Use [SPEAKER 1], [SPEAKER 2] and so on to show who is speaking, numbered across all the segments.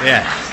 [SPEAKER 1] Yes.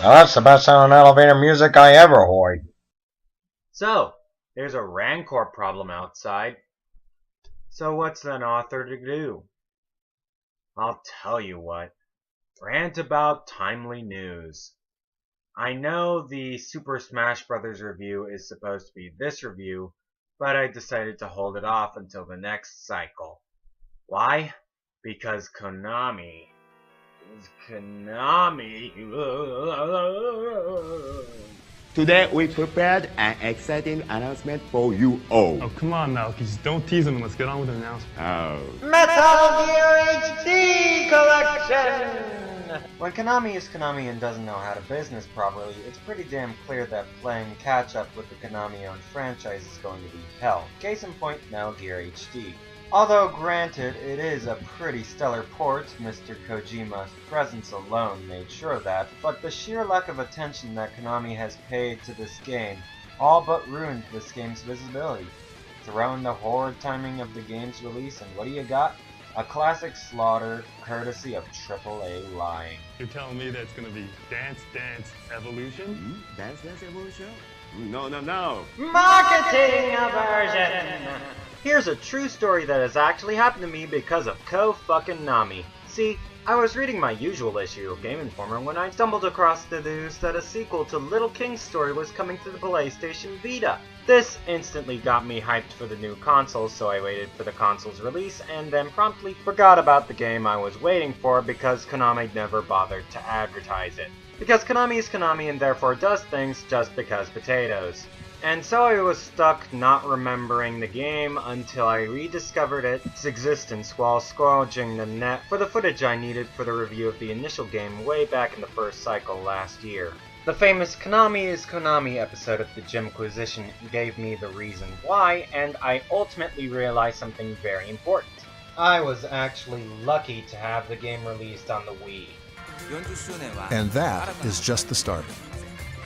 [SPEAKER 1] Now that's the best sounding elevator music I ever heard.
[SPEAKER 2] So, there's a Rancor problem outside. So what's an author to do? I'll tell you what. Rant about timely news. I know the Super Smash Bros. Review is supposed to be this review, but I decided to hold it off until the next cycle. Why? Because Konami.
[SPEAKER 3] Today we prepared an exciting announcement for you all.
[SPEAKER 4] Oh, come on now, just don't tease them and let's get on with the announcement.
[SPEAKER 3] Oh.
[SPEAKER 2] Metal Gear HD Collection! When Konami is Konami and doesn't know how to business properly, it's pretty damn clear that playing catch-up with the Konami-owned franchise is going to be hell. Case in point, Metal Gear HD. Although granted, it is a pretty stellar port, Mr. Kojima's presence alone made sure of that, but the sheer lack of attention that Konami has paid to this game all but ruined this game's visibility. Throw in the horrid timing of the game's release and what do you got? A classic slaughter, courtesy of AAA lying.
[SPEAKER 4] You're telling me that it's gonna be Dance Dance Evolution?
[SPEAKER 3] Dance Dance Evolution? No.
[SPEAKER 2] Marketing aversion! Here's a true story that has actually happened to me because of Ko-fucking-Nami. See, I was reading my usual issue of Game Informer when I stumbled across the news that a sequel to Little King's story was coming to the PlayStation Vita. This instantly got me hyped for the new console, so I waited for the console's release and then promptly forgot about the game I was waiting for because Konami never bothered to advertise it. Because Konami is Konami and therefore does things just because potatoes. And so I was stuck not remembering the game until I rediscovered its existence while scrounging the net for the footage I needed for the review of the initial game way back in the first cycle last year. The famous Konami is Konami episode of the Jimquisition gave me the reason why, and I ultimately realized something very important. I was actually lucky to have the game released on the Wii.
[SPEAKER 5] And that is just the start.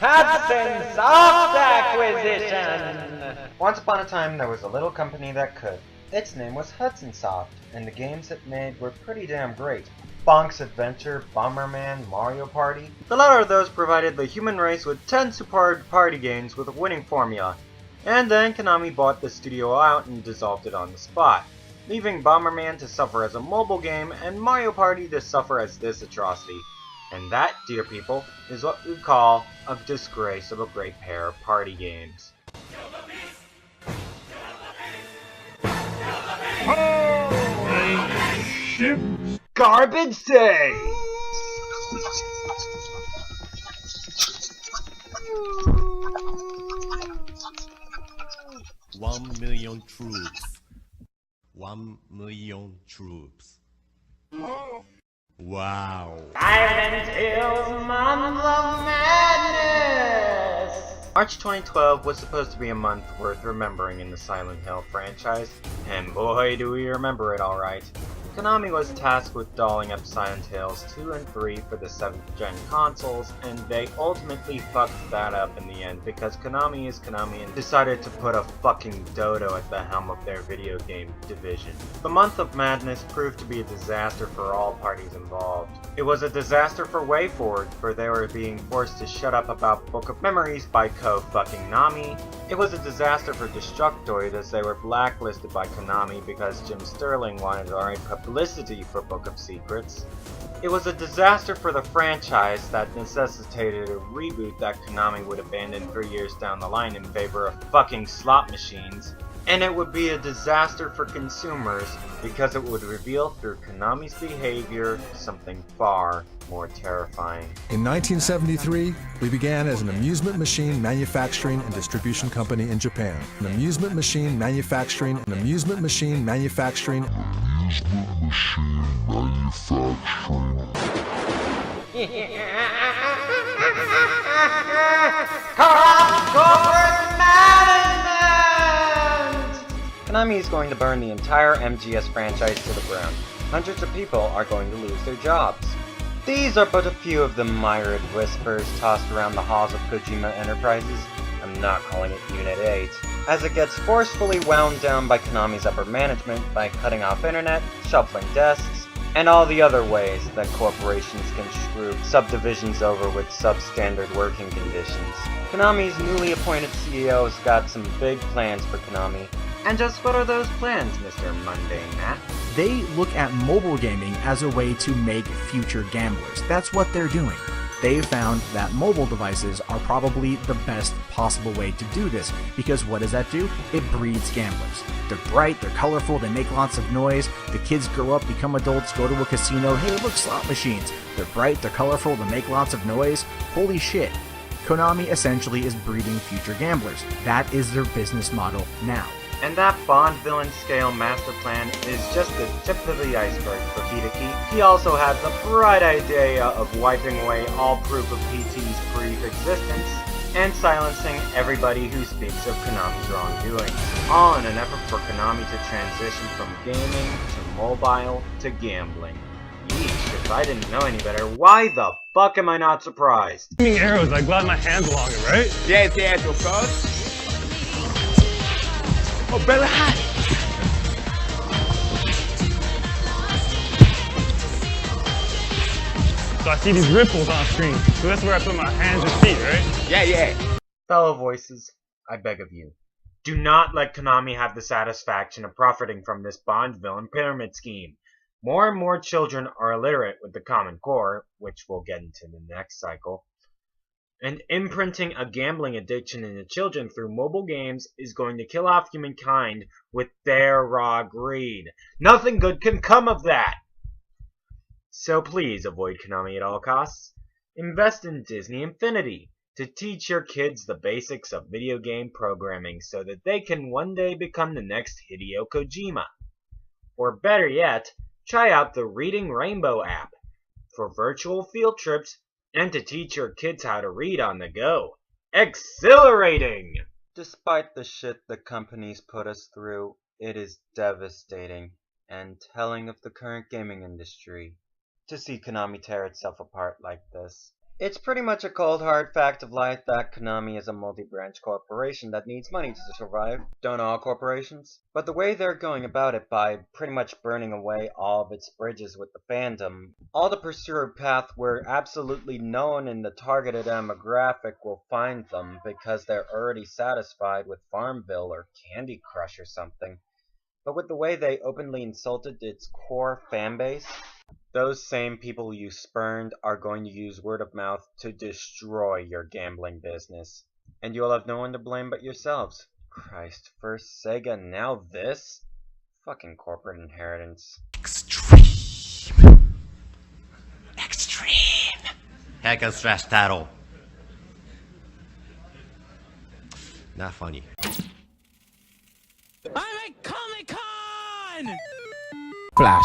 [SPEAKER 2] Hudson Soft Acquisition! Once upon a time, there was a little company that could. Its name was Hudson Soft, and the games it made were pretty damn great. Bonk's Adventure, Bomberman, Mario Party. The latter of those provided the human race with 10 superb party games with a winning formula. And then Konami bought the studio out and dissolved it on the spot, leaving Bomberman to suffer as a mobile game and Mario Party to suffer as this atrocity. And that, dear people, is what we call a disgrace of a great pair of party games.
[SPEAKER 4] Holy shit!
[SPEAKER 2] Garbage day!
[SPEAKER 6] One million troops. 1 million troops. Wow.
[SPEAKER 2] Silent Hill's Month of Madness! March 2012 was supposed to be a month worth remembering in the Silent Hill franchise, and boy do we remember it alright. Konami was tasked with dolling up Silent Hills 2 and 3 for the 7th gen consoles, and they ultimately fucked that up in the end because Konami is Konami and decided to put a fucking dodo at the helm of their video game division. The Month of Madness proved to be a disaster for all parties involved. It was a disaster for WayForward, for they were being forced to shut up about Book of Memories by Ko-fucking-Nami. It was a disaster for Destructoid as they were blacklisted by Konami because Jim Sterling wanted to write publicity for Book of Secrets. It was a disaster for the franchise that necessitated a reboot that Konami would abandon 3 years down the line in favor of fucking slot machines. And it would be a disaster for consumers because it would reveal through Konami's behavior something far more terrifying.
[SPEAKER 5] In 1973, we began as an amusement machine manufacturing and distribution company in Japan. An amusement machine manufacturing.
[SPEAKER 2] Corporate management! Konami is going to burn the entire MGS franchise to the ground. Hundreds of people are going to lose their jobs. These are but a few of the myriad whispers tossed around the halls of Kojima Enterprises. I'm not calling it Unit 8, as it gets forcefully wound down by Konami's upper management by cutting off internet, shuffling desks, and all the other ways that corporations can screw subdivisions over with substandard working conditions. Konami's newly appointed CEO has got some big plans for Konami. And just what are those plans, Mr. Mundane Matt?
[SPEAKER 7] They look at mobile gaming as a way to make future gamblers. That's what they're doing. They've found that mobile devices are probably the best possible way to do this, because what does that do? It breeds gamblers. They're bright, they're colorful, they make lots of noise, the kids grow up, become adults, go to a casino, hey look, slot machines. They're bright, they're colorful, they make lots of noise. Holy shit. Konami essentially is breeding future gamblers. That is their business model now.
[SPEAKER 2] And that Bond villain scale master plan is just the tip of the iceberg for Hideki. He also had the bright idea of wiping away all proof of PT's brief existence and silencing everybody who speaks of Konami's wrongdoing. All in an effort for Konami to transition from gaming to mobile to gambling. Yeesh, if I didn't know any better, why the fuck am I not surprised?
[SPEAKER 4] Aiming arrows, I glide my hands along it, right?
[SPEAKER 3] Yes, of course. Oh, very hot.
[SPEAKER 4] So I see these ripples on screen. So that's where I put my hands and feet, right?
[SPEAKER 3] Yeah.
[SPEAKER 2] Fellow voices, I beg of you, do not let Konami have the satisfaction of profiting from this Bond villain pyramid scheme. More and more children are illiterate with the Common Core, which we'll get into in the next cycle. And imprinting a gambling addiction into children through mobile games is going to kill off humankind with their raw greed. Nothing good can come of that! So please avoid Konami at all costs. Invest in Disney Infinity to teach your kids the basics of video game programming so that they can one day become the next Hideo Kojima. Or better yet, try out the Reading Rainbow app for virtual field trips and to teach your kids how to read on the go. Exhilarating! Despite the shit the companies put us through, it is devastating and telling of the current gaming industry to see Konami tear itself apart like this. It's pretty much a cold hard fact of life that Konami is a multi-branch corporation that needs money to survive. Don't all corporations? But the way they're going about it by pretty much burning away all of its bridges with the fandom, all to pursue a path where absolutely no one in the targeted demographic will find them because they're already satisfied with Farmville or Candy Crush or something. But with the way they openly insulted its core fanbase, those same people you spurned are going to use word of mouth to destroy your gambling business. And you'll have no one to blame but yourselves. Christ, first Sega, now this? Fucking corporate inheritance.
[SPEAKER 6] Extreme. Hack and slash title. Not funny.
[SPEAKER 8] I'm at Comic-Con!
[SPEAKER 7] Flash.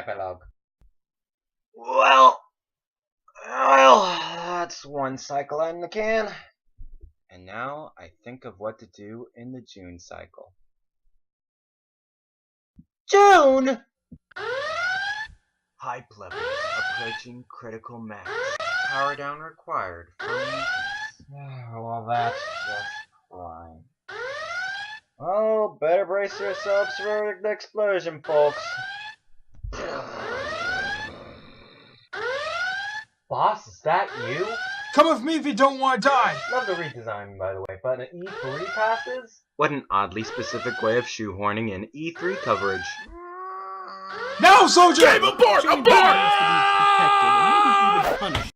[SPEAKER 1] Epilogue.
[SPEAKER 2] Well, that's one cycle in the can. And now I think of what to do in the June cycle. June! Hype levels approaching critical max. Power down required for
[SPEAKER 1] Well, that's just fine.
[SPEAKER 2] Oh, better brace yourselves for the explosion, folks. Boss, is that you?
[SPEAKER 8] Come with me if you don't want to die.
[SPEAKER 2] Love the redesign, by the way, but an E3 passes? What an oddly specific way of shoehorning in E3 coverage.
[SPEAKER 8] Now, soldier!
[SPEAKER 9] Game abort! Abort!
[SPEAKER 8] Protected and maybe even punished.